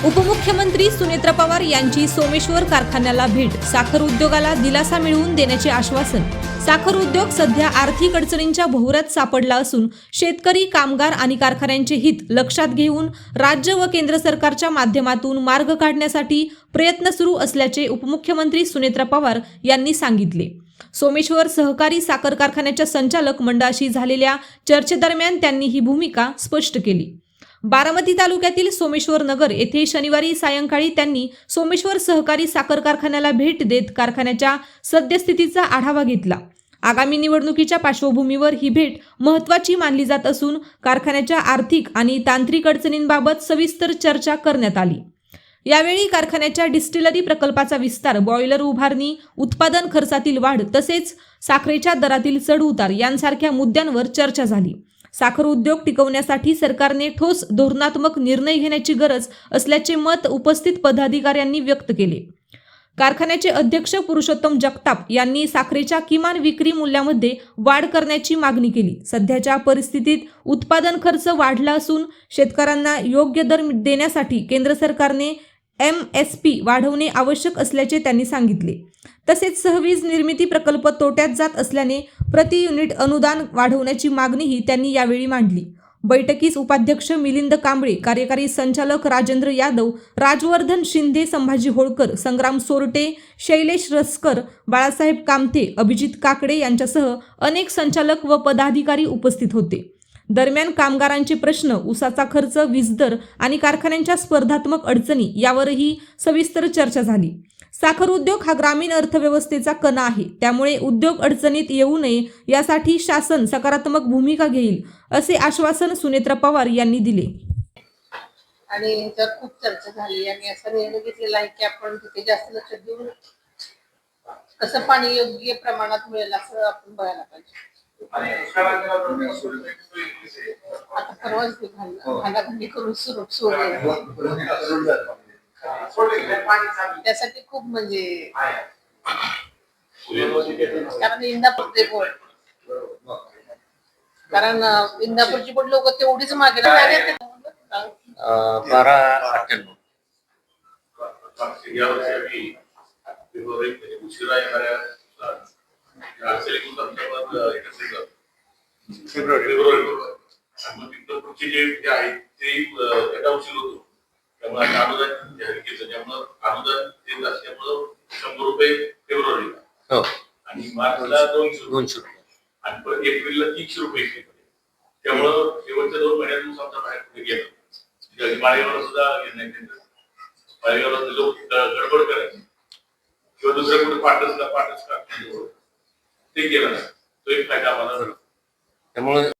उपमुख्यमंत्री सुनेत्रा पवार यांची सोमेश्वर कारखान्याला भेट, साखर उद्योगाला दिलासा मिळवून देण्याचे आश्वासन। साखर उद्योग सध्या आर्थिक अडचणींच्या भोवऱ्यात सापडला असून शेतकरी, कामगार आणि कारखान्यांचे हित लक्षात घेऊन राज्य व केंद्र सरकारच्या माध्यमातून मार्ग काढण्यासाठी प्रयत्न सुरू असल्याचे उपमुख्यमंत्री सुनेत्रा पवार यांनी सांगितले। सोमेश्वर सहकारी साखर कारखान्याच्या संचालक मंडळाशी झालेल्या चर्चेदरम्यान त्यांनी ही भूमिका स्पष्ट केली। बारामती तालुक्यातील सोमेश्वर नगर येथे शनिवारी सायंकाळी त्यांनी सोमेश्वर सहकारी साखर कारखान्याला भेट देत कारखान्याच्या सद्यस्थितीचा आढावा घेतला। आगामी निवडणुकीच्या पार्श्वभूमीवर ही भेट महत्त्वाची मानली जात असून कारखान्याच्या आर्थिक आणि तांत्रिक अडचणींबाबत सविस्तर चर्चा करण्यात आली। यावेळी कारखान्याच्या डिस्टिलरी प्रकल्पाचा विस्तार, बॉयलर उभारणी, उत्पादन खर्चातील वाढ तसेच साखरेच्या दरातील चढउतार यांसारख्या मुद्द्यांवर चर्चा झाली। साखर उद्योग टिकवण्यासाठी सरकारने ठोस धोरणात्मक निर्णय घेण्याची गरज असल्याचे मत उपस्थित पदाधिकाऱ्यांनी व्यक्त केले। कारखान्याचे अध्यक्ष पुरुषोत्तम जगताप यांनी साखरेच्या किमान विक्री मूल्यामध्ये वाढ करण्याची मागणी केली। सध्याच्या परिस्थितीत उत्पादन खर्च वाढला असून शेतकऱ्यांना योग्य दर देण्यासाठी केंद्र सरकारने MSP वाढवणे आवश्यक असल्याचे त्यांनी सांगितले। तसेच सहवीज निर्मिती प्रकल्प तोट्यात जात असल्याने प्रति युनिट अनुदान वाढवण्याची मागणीही त्यांनी यावेळी मांडली। बैठकीस उपाध्यक्ष मिलिंद कांबळे, कार्यकारी संचालक राजेंद्र यादव, राजवर्धन शिंदे, संभाजी होळकर, संग्राम सोरटे, शैलेश रसकर, बाळासाहेब कामथे, अभिजित काकडे यांच्यासह अनेक संचालक व पदाधिकारी उपस्थित होते। दरम्यान कामगारांचे प्रश्न, ऊसाचा खर्च, वीजदर आणि कारखान्यांच्या स्पर्धात्मक अडचणी यावरही सविस्तर चर्चा झाली। साखर उद्योग हा ग्रामीण अर्थव्यवस्थेचा कणा आहे, त्यामुळे उद्योग अडचणीत येऊ नये यासाठी शासन सकारात्मक भूमिका घेईल, असे आश्वासन सुनेत्रा पवार यांनी दिले। आणि त्यात खूप चर्चा झाली आणि असा निर्णय घेतलेला आहे की आपण तिथे जास्त लक्ष देऊन कसं पाणी योग्य प्रमाणात मिळेल असं आपण बघायला पाहिजे। आता परवाच भांडाभांडी करून त्यासाठी खूप म्हणजे कारण इंदापूर कारण इंदापूरची पण लोक तेवढीच मागे 1298 फेब्रुवारी पुढचे जे आहे ते उशीर होतो, त्यामुळे अनुदान जाहीर केलं। त्यामुळे अनुदान देत असल्यामुळं 100 रुपये फेब्रुवारीला आणि मार्चला 200 आणि परत एप्रिलला 300 रुपये। त्यामुळं शेवटच्या 2 महिन्यातून समजा बाहेर कुठे गेलं, माळेगावला सुद्धा निर्णय घेतला। माळेगावला लोक गडबड करायचे किंवा दुसऱ्या कुठे पाठच का ते केलं नाही, तो एक फायदा आम्हाला झाला। त्यामुळे